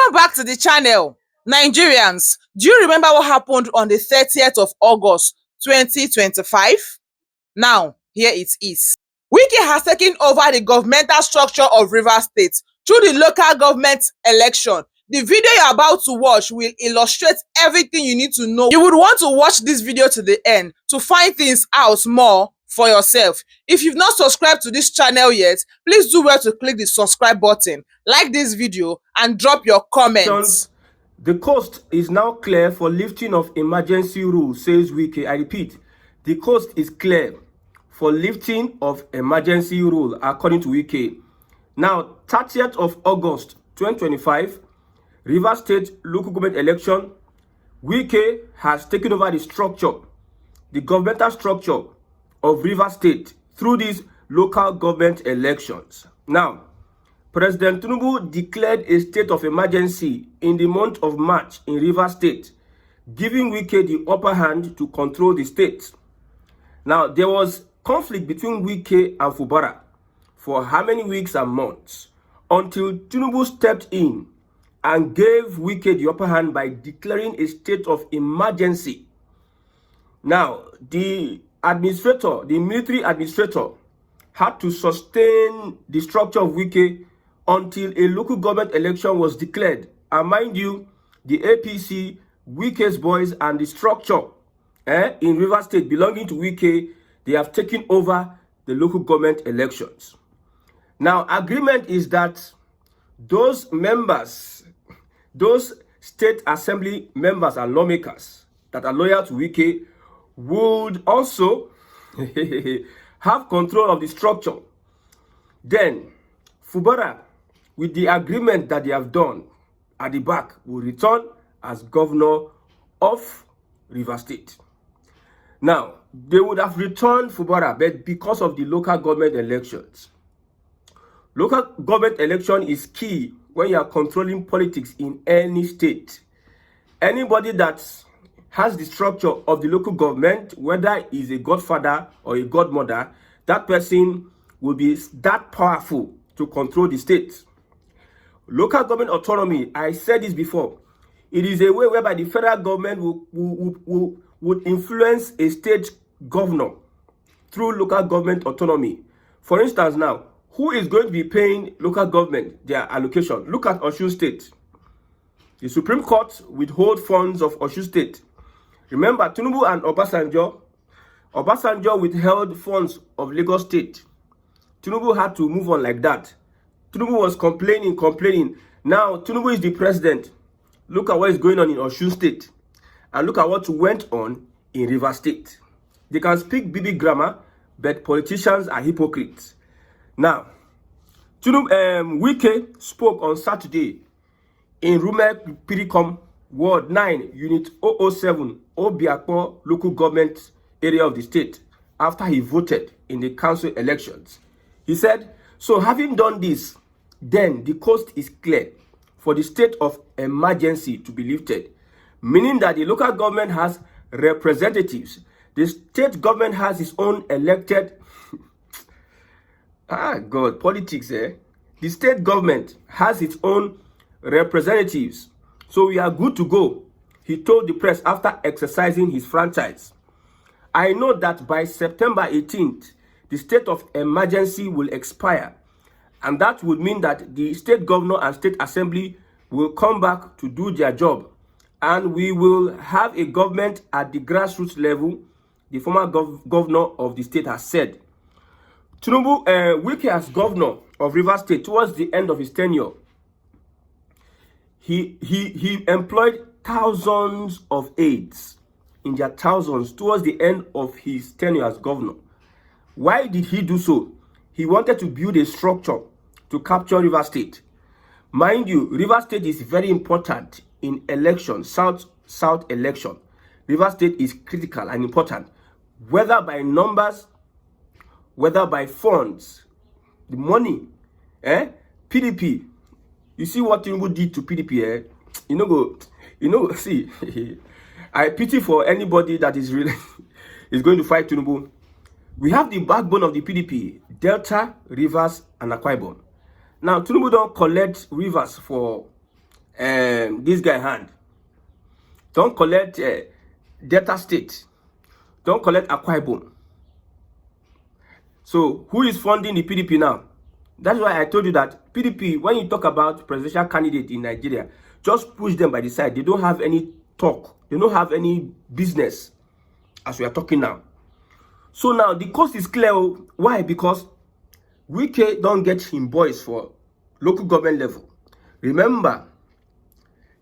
Welcome back to the channel. Nigerians, do you remember what happened on the 30th of August 2025? Now, here it is. Wike has taken over the governmental structure of Rivers State through the local government election. The video you're about to watch will illustrate everything you need to know. You would want to watch this video to the end to find things out more for yourself. If you've not subscribed to this channel yet, please do well to click the subscribe button, like this video, and drop your comments. The coast is now clear for lifting of emergency rules, says Wike. I repeat, the coast is clear for lifting of emergency rule, according to Wike. Now, 30th of August 2025, Rivers State local government election, Wike has taken over the structure, the governmental structure of Rivers State through these local government elections. Now, President Tinubu declared a state of emergency in the month of March in Rivers State, giving Wike the upper hand to control the state. Now, there was conflict between Wike and Fubara for how many weeks and months until Tinubu stepped in and gave Wike the upper hand by declaring a state of emergency. Now, the military administrator, had to sustain the structure of Wike until a local government election was declared. And mind you, the APC, Wike's boys, and the structure in Rivers State belonging to Wike, they have taken over the local government elections. Now, agreement is that those members, those state assembly members and lawmakers that are loyal to Wike would also have control of the structure. Then, Fubara, with the agreement that they have done at the back, will return as governor of Rivers State. Now, they would have returned Fubara, but because of the local government elections. Local government election is key when you are controlling politics in any state. Anybody that has the structure of the local government, whether is a godfather or a godmother, that person will be that powerful to control the state. Local government autonomy, I said this before, it is a way whereby the federal government would influence a state governor through local government autonomy. For instance now, who is going to be paying local government their allocation? Look at Osun State. The Supreme Court withhold funds of Osun State. Remember, Tinubu and Obasanjo withheld funds of Lagos State. Tinubu had to move on like that. Tinubu was complaining. Now, Tinubu is the president. Look at what is going on in Osun State. And look at what went on in Rivers State. They can speak BB grammar, but politicians are hypocrites. Now, Wike spoke on Saturday in Rume Piricom, Ward 9, Unit 007, Obiakpo local government area of the state, after he voted in the council elections. He said, so having done this, then the coast is clear for the state of emergency to be lifted, meaning that the local government has representatives. The state government has its own elected politics, eh? The state government has its own representatives. So we are good to go, he told the press after exercising his franchise. I know that by September 18th, the state of emergency will expire. And that would mean that the state governor and state assembly will come back to do their job. And we will have a government at the grassroots level, the former governor of the state has said. Tinubu, Wike as governor of Rivers State towards the end of his tenure, he employed thousands of aides in their thousands towards the end of his tenure as governor. Why did he do so? He wanted to build a structure to capture Rivers State. Mind you, Rivers State is very important in election, South election. Rivers State is critical and important, whether by numbers, whether by funds, the money, PDP. You see what Tinubu did to PDP, see, I pity for anybody that is really is going to fight Tinubu. We have the backbone of the PDP, Delta, Rivers, and Akwa Ibom. Now, Tinubu don't collect Rivers for this guy hand. Don't collect Delta State. Don't collect Akwa Ibom. So who is funding the PDP now? That's why I told you that PDP, when you talk about presidential candidate in Nigeria, just push them by the side. They don't have any talk. They don't have any business as we are talking now. So now the coast is clear. Why? Because Wike don't get him boys for local government level. Remember,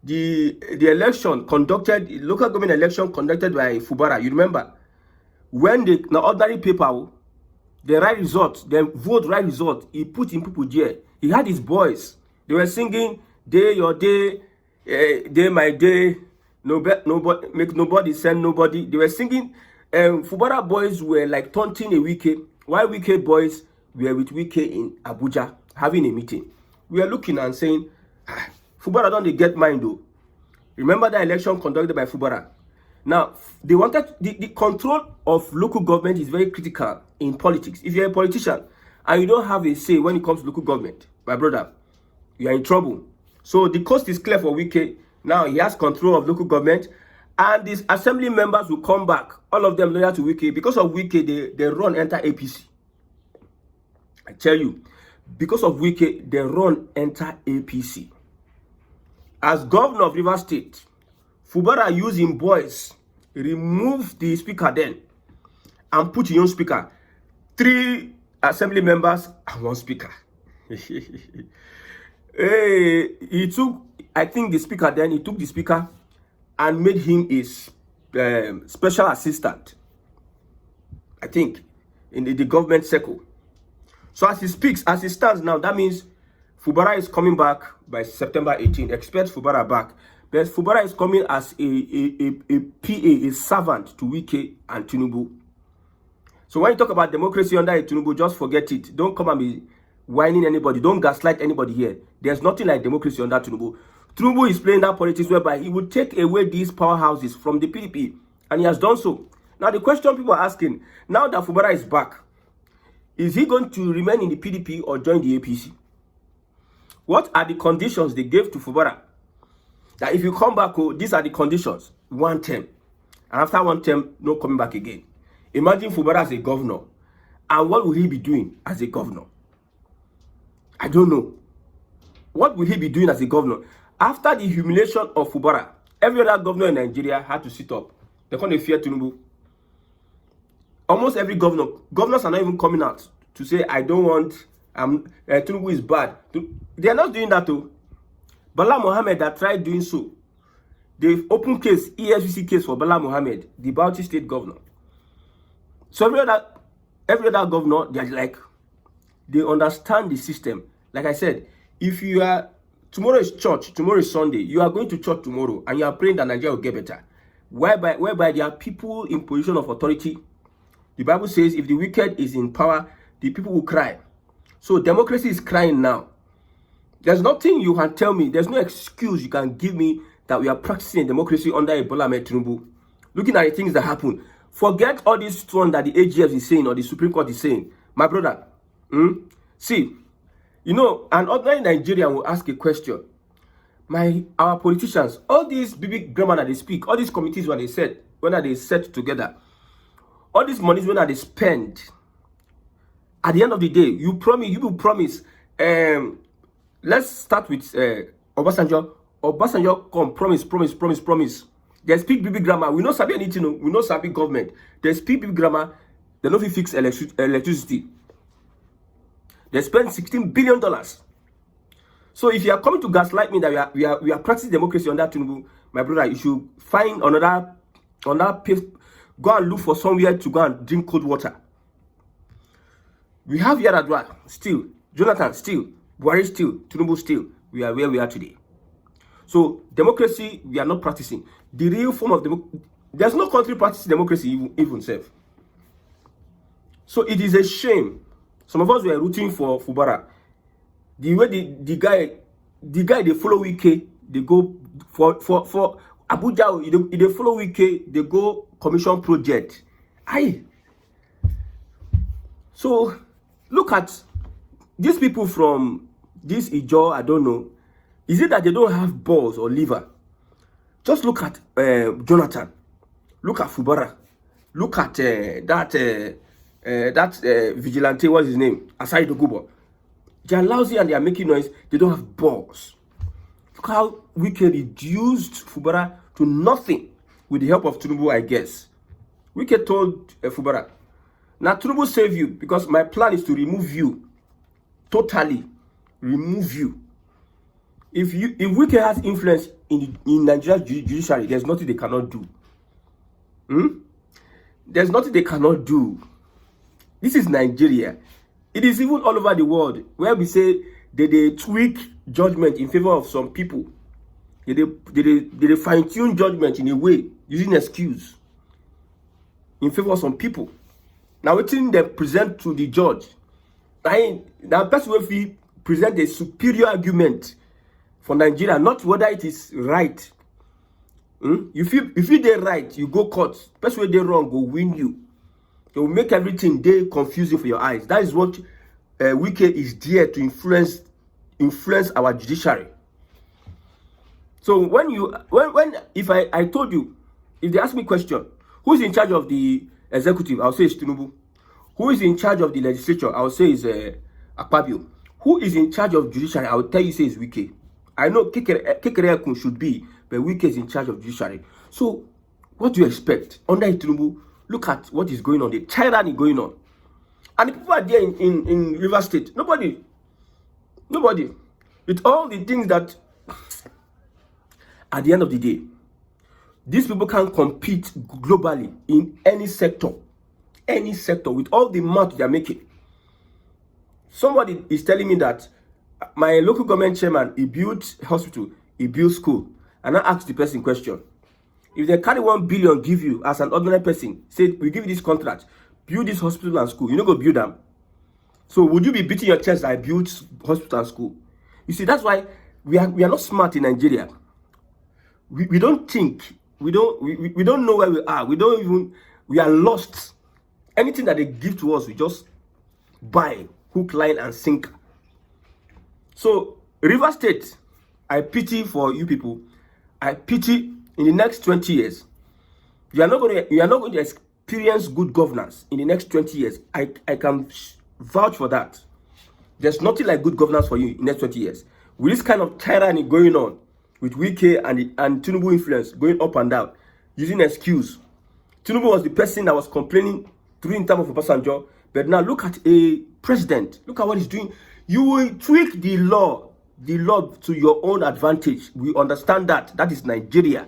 the election conducted, local government election conducted by Fubara. You remember when the ordinary people, the right result, the vote right result, he put in people there. He had his boys. They were singing "Day Your Day, Day My Day." Nobody make nobody send nobody. They were singing. Fubara boys were like taunting a Wike, while Wike boys were with Wike in Abuja having a meeting. We are looking and saying, Fubara don't get mind though. Remember the election conducted by Fubara. Now, they wanted the control of local government is very critical in politics. If you're a politician and you don't have a say when it comes to local government, my brother, you are in trouble. So the coast is clear for Wike. Now he has control of local government, and these assembly members will come back. All of them loyal to Wike. Because of Wike, they run enter APC. I tell you, because of Wike, they run enter APC. As governor of Rivers State, Fubara using boys, remove the speaker then and put your own speaker. 3 assembly members and 1 speaker. He took, I think the speaker then, he took the speaker and made him his special assistant. I think in the government circle. So as he speaks, as he stands now, that means Fubara is coming back by September 18. Expect Fubara back. But Fubara is coming as a PA, a servant to Wike and Tinubu. So when you talk about democracy under a Tinubu, just forget it. Don't come and be whining anybody. Don't gaslight anybody here. There's nothing like democracy under Tinubu. Tinubu is playing that politics whereby he will take away these powerhouses from the PDP. And he has done so. Now the question people are asking, now that Fubara is back, is he going to remain in the PDP or join the APC? What are the conditions they gave to Fubara? That if you come back, these are the conditions. 1 term. And after 1 term, no coming back again. Imagine Fubara as a governor. And what will he be doing as a governor? I don't know. What will he be doing as a governor? After the humiliation of Fubara, every other governor in Nigeria had to sit up. They can't fear Tinubu. Almost every governors are not even coming out to say, I don't want, Tinubu is bad. They are not doing that too. Bala Mohammed that tried doing so. They've opened case, EFCC case for Bala Mohammed, the Bauchi state governor. So every other governor, they're like, they understand the system. Like I said, if you are, tomorrow is church, tomorrow is Sunday, you are going to church tomorrow and you are praying that Nigeria will get better. Whereby there are people in position of authority. The Bible says if the wicked is in power, the people will cry. So democracy is crying now. There's nothing you can tell me. There's no excuse you can give me that we are practicing democracy under Bola Ahmed Tinubu. Looking at the things that happen. Forget all this one that the AGF is saying or the Supreme Court is saying. My brother, see, you know, an ordinary Nigerian will ask a question. Our politicians, all these big grammar that they speak, all these committees when they set together, all these monies when they spend, at the end of the day, you will promise, let's start with Obasanjo. Obasanjo come, promise. They speak big grammar. We not sabi anything. We not sabi government. They speak big grammar. They don't fix electricity. They spend $16 billion. So if you are coming to gaslight me that we are practicing democracy on that Tinubu, my brother, you should find another place. Go and look for somewhere to go and drink cold water. We have Yaradua still, Jonathan still, Buhari still, Tinubu still. We are where we are today. So democracy, we are not practicing. The real form of democracy, there's no country practicing democracy even self. So it is a shame. Some of us were rooting for Fubara. The way the guy they follow Wike, they go for Abuja, they follow Wike, they go commission project. So look at these people from this Ijo, I don't know. Is it that they don't have balls or liver? Just look at Jonathan. Look at Fubara. Look at that vigilante. What's his name? Asai Dogubo. They are lousy and they are making noise. They don't have balls. Look how Wike reduced Fubara to nothing with the help of Tinubu, I guess. Wike told Fubara, now Tinubu save you because my plan is to remove you. Totally remove you. If Wike has influence in Nigeria's judiciary, there's nothing they cannot do. There's nothing they cannot do. This is Nigeria. It is even all over the world where we say they tweak judgment in favor of some people. They fine-tune judgment in a way using excuse in favor of some people. Now, what they present to the judge, now person will present a superior argument for Nigeria, not whether it is right. If you they right, you go court. Person where they wrong will win you. They will make everything they confusing for your eyes. That is what Wike is there to influence our judiciary. So if I told you, if they ask me a question, who is in charge of the executive? I'll say it's Tinubu. Who is in charge of the legislature? I'll say it's Akpabio. Who is in charge of judiciary? I will tell you say it's Wike. I know Kekere should be, but Wike is in charge of judiciary. So what do you expect under Tinubu? Look at what is going on. The tyranny going on, and the people are there in River State. Nobody. With all the things that, at the end of the day, these people can compete globally in any sector with all the mouth they are making. Somebody is telling me that my local government chairman, he built hospital, he built school, and I asked the person question. If they carry 1 billion give you as an ordinary person, say we give you this contract, build this hospital and school, you go build them. So would you be beating your chest? I built hospital and school. You see, that's why we are not smart in Nigeria. We don't think. We don't know where we are. We are lost. Anything that they give to us, we just buy hook, line, and sinker. So River State, I pity for you people. I pity in the next 20 years. You are not going to experience good governance in the next 20 years. I can vouch for that. There's nothing like good governance for you in the next 20 years. With this kind of tyranny going on, with Wike and Tinubu influence going up and down, using excuse. Tinubu was the person that was complaining during time of Obasanjo, but now look at a president. Look at what he's doing. You will tweak the law to your own advantage. We understand that. That is Nigeria.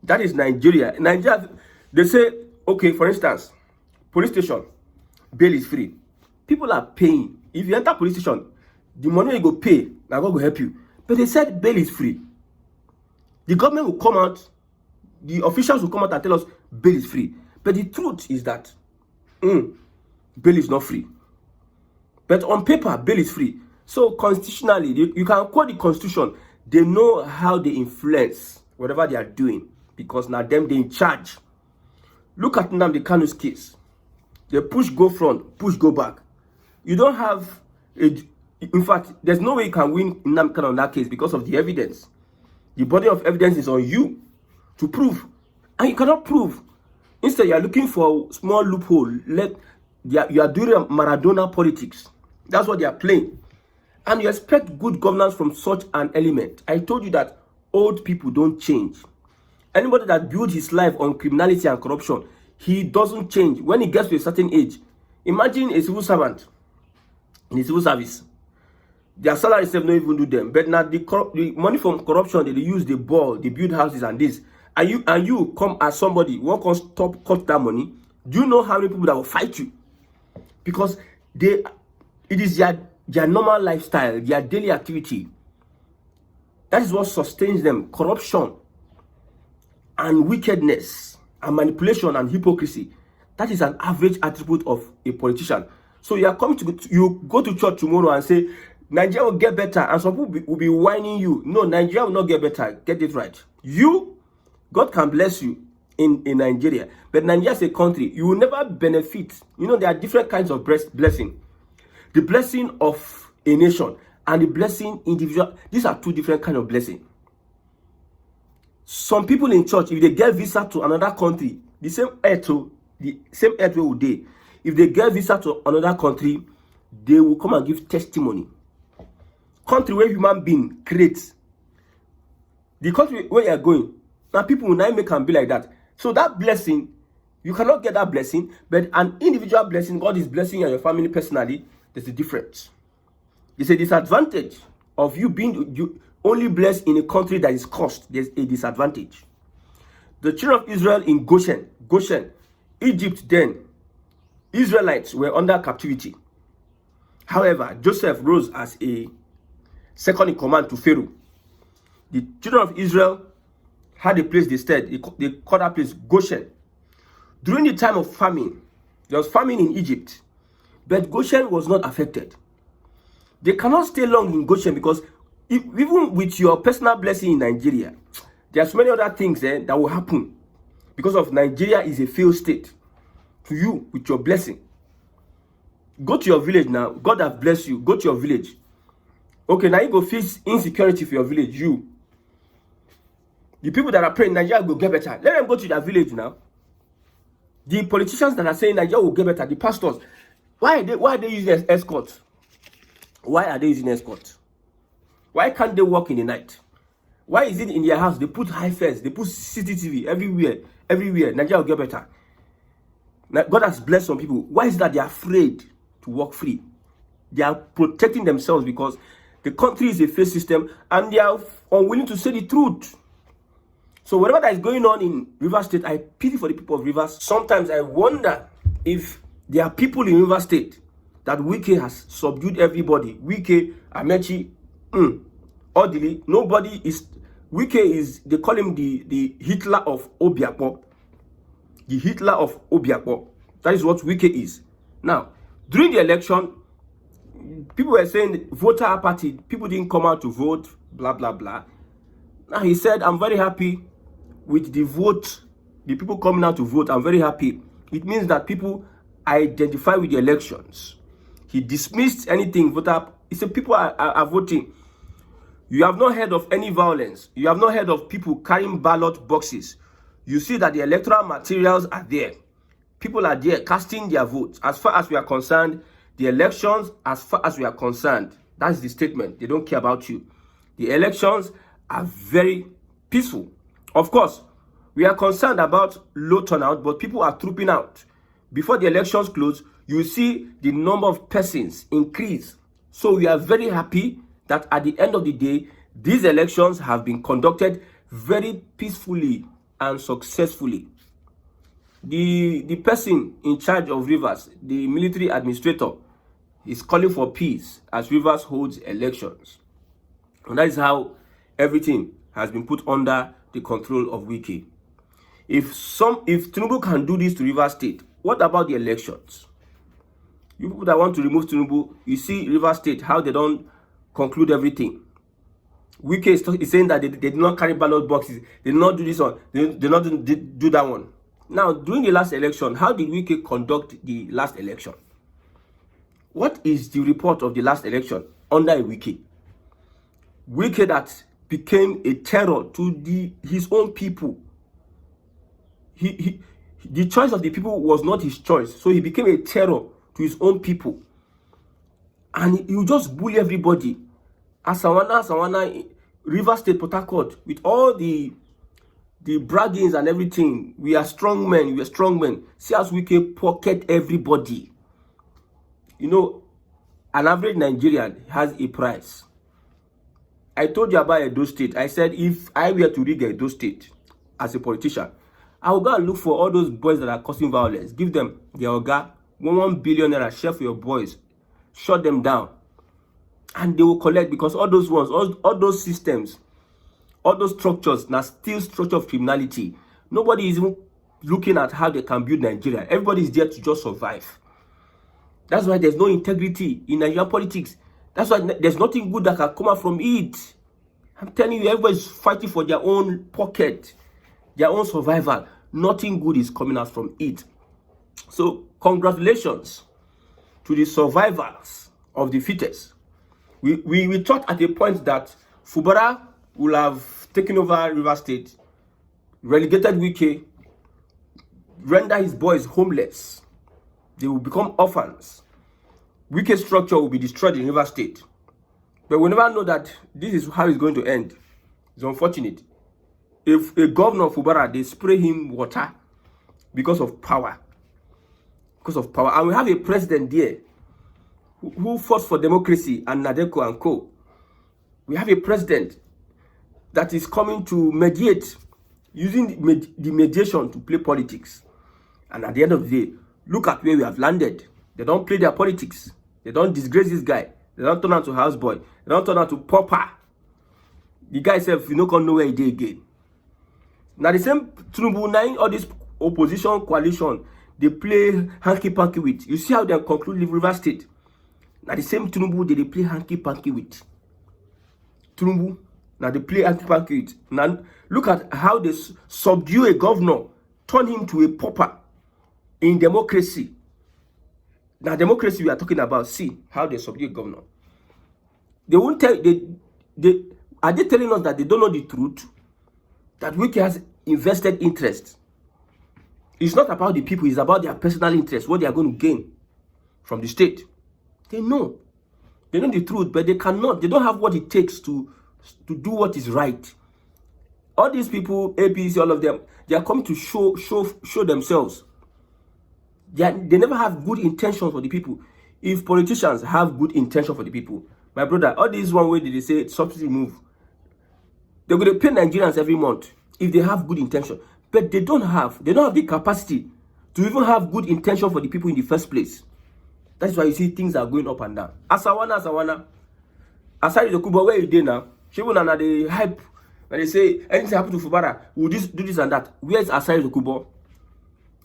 That is Nigeria. In Nigeria, they say, okay, for instance, police station, bail is free. People are paying. If you enter police station, the money you go pay, now God will help you. But they said bail is free. The government will come out, the officials will come out and tell us bail is free. But the truth is that bail is not free. But on paper, bail is free. So constitutionally, you can quote the constitution. They know how they influence whatever they are doing because now them they in charge. Look at Nnamdi Kanu's case. They push go front, push go back. You don't have in fact, there's no way you can win Nnamdi Kanu on that case because of the evidence. The body of evidence is on you to prove, and you cannot prove. Instead, you are looking for a small loophole. You are doing Maradona politics. That's what they are playing. And you expect good governance from such an element. I told you that old people don't change. Anybody that builds his life on criminality and corruption, he doesn't change. When he gets to a certain age, imagine a civil servant in the civil service. Their salary itself don't even do them. But now the money from corruption, they use the ball, they build houses and this. And you come as somebody who wants to cut that money. Do you know how many people that will fight you? Because it is their normal lifestyle, their daily activity. That is what sustains them. Corruption and wickedness and manipulation and hypocrisy. That is an average attribute of a politician. So you are coming you go to church tomorrow and say, Nigeria will get better, and some people will be whining you. No, Nigeria will not get better. Get it right. God can bless you in Nigeria, but Nigeria is a country. You will never benefit. You know, there are different kinds of blessing. The blessing of a nation and the blessing individual. These are two different kind of blessing. Some people in church, if they get visa to another country, the same earth will day. If they get visa to another country, they will come and give testimony. Country where human being creates. The country where you are going, now people will not make and be like that. So that blessing, you cannot get that blessing, but an individual blessing, God is blessing you and your family personally, there's a difference. It's a disadvantage of you being only blessed in a country that is cursed. There's a disadvantage. The children of Israel in Goshen, Egypt then, Israelites were under captivity. However, Joseph rose as a second in command to Pharaoh. The children of Israel had a place they stayed. They called that place Goshen. During the time of famine, there was famine in Egypt, but Goshen was not affected. They cannot stay long in Goshen because even with your personal blessing in Nigeria, there are so many other things that will happen because of Nigeria is a failed state to you with your blessing. Go to your village now. God has blessed you. Go to your village. Okay, now you go face insecurity for your village. The people that are praying Nigeria will get better. Let them go to their village now. The politicians that are saying Nigeria will get better, the pastors, why are they using escorts? Why are they using escorts? Why can't they work in the night? Why is it in their house they put high fence, they put CCTV everywhere? Nigeria will get better. Now, God has blessed some people. Why is it that they are afraid to walk free? They are protecting themselves because the country is a failed system and they are unwilling to say the truth. So whatever that is going on in Rivers State, I pity for the people of Rivers. Sometimes I wonder if there are people in Rivers State that Wike has subdued everybody. Wike, Amechi, orderly. Nobody is. Wike is, they call him the Hitler of Obiakpo. The Hitler of Obiakpo. That is what Wike is. Now, during the election, people were saying voter apathy. People didn't come out to vote, blah, blah, blah. Now he said, I'm very happy with the vote, the people coming out to vote. I'm very happy. It means that people identify with the elections. He dismissed anything voter. He said people are voting. You have not heard of any violence. You have not heard of people carrying ballot boxes. You see that the electoral materials are there. People are there casting their votes. As far as we are concerned, the elections, as far as we are concerned, that's the statement. They don't care about you. The elections are very peaceful. Of course, we are concerned about low turnout, but people are trooping out. Before the elections close, you see the number of persons increase. So we are very happy that at the end of the day, these elections have been conducted very peacefully and successfully. The person in charge of Rivers, the military administrator, is calling for peace as Rivers holds elections. And that is how everything has been put under the control of Wike. If Tinubu can do this to Rivers State, what about the elections? You people that want to remove Tinubu, you see Rivers State, how they don't conclude everything. Wike is saying that they did not carry ballot boxes, they did not do this one, they did not do that one. Now, during the last election, how did Wike conduct the last election? What is the report of the last election under Wike? Wike that became a terror to his own people. The choice of the people was not his choice, so he became a terror to his own people. And he just bully everybody. Asawana, River State, Port Harcourt, with all the braggings and everything. We are strong men. See as Wike pocket everybody. You know, an average Nigerian has a price. I told you about Edo State. I said if I were to rig Edo State as a politician, I will go and look for all those boys that are causing violence. Give them their oga, 1 billion naira, share for your boys. Shut them down. And they will collect because all those ones, all those systems, all those structures, now still structure of criminality. Nobody is even looking at how they can build Nigeria. Everybody is there to just survive. That's why there's no integrity in Nigerian politics. That's why there's nothing good that can come out from it. I'm telling you, everybody's fighting for their own pocket, their own survival. Nothing good is coming out from it. So, congratulations to the survivors of the fittest. We thought at a point that Fubara will have taken over River State, relegated Wike, render his boys homeless. They will become orphans. Wike's structure will be destroyed in River State. But we never know that this is how it's going to end. It's unfortunate. If a governor of Fubara, they spray him water because of power. Because of power. And we have a president there who fought for democracy and Nadeko and co. We have a president that is coming to mediate, using the mediation to play politics. And at the end of the day, look at where we have landed. They don't play their politics. They don't disgrace this guy. They don't turn out to houseboy. They don't turn out to pauper. The guy said, you know, can't know where he did again. Now the same Tinubu, now all this opposition coalition, they play hanky-panky with. You see how they conclude River State. Now the same Tinubu they play hanky-panky with. Tinubu, now they play hanky-panky with. Now look at how they subdue a governor, turn him to a pauper in democracy. Now democracy we are talking about, see how they subdue a governor. They won't tell, are they telling us that they don't know the truth? That Wike has invested interest. It's not about the people, it's about their personal interest, what they are going to gain from the state. They know the truth, but they cannot, they don't have what it takes to do what is right. All these people, APC, all of them, they are coming to show themselves. They never have good intentions for the people. If politicians have good intention for the people, my brother, all this one way they say subsidy move, they're going to pay Nigerians every month if they have good intention. But they don't have the capacity to even have good intention for the people in the first place. That's why you see things are going up and down. Asawana. Aside the Kuba, where you did now? She will not the hype when they say anything happen to Fubara, we'll do this and that. Where's Aside the Kuba?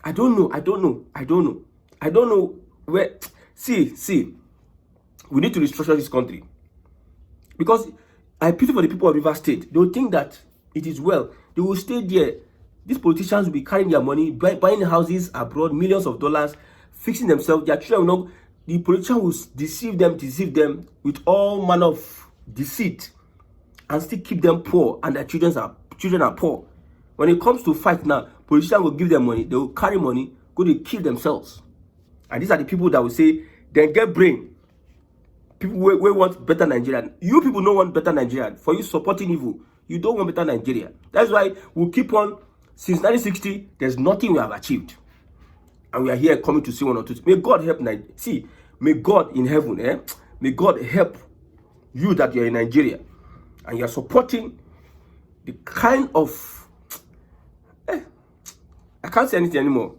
I don't know where. See, we need to restructure this country. Because I pity for the people of River State. They will think that it is well. They will stay there. These politicians will be carrying their money, buying houses abroad, millions of dollars, fixing themselves. Their children will not. The politician will deceive them with all manner of deceit, and still keep them poor, and their children are poor. When it comes to fight now, politicians will give them money, they will carry money, go to kill themselves. And these are the people that will say, then get brain. People we want better Nigeria. You people don't want better Nigeria. For you supporting evil, you don't want better Nigeria. That's why we'll keep on. Since 1960, there's nothing we have achieved. And we are here coming to see one or two. May God help Nigeria. See, may God in heaven, may God help you that you're in Nigeria. And you're supporting the kind of... I can't say anything anymore.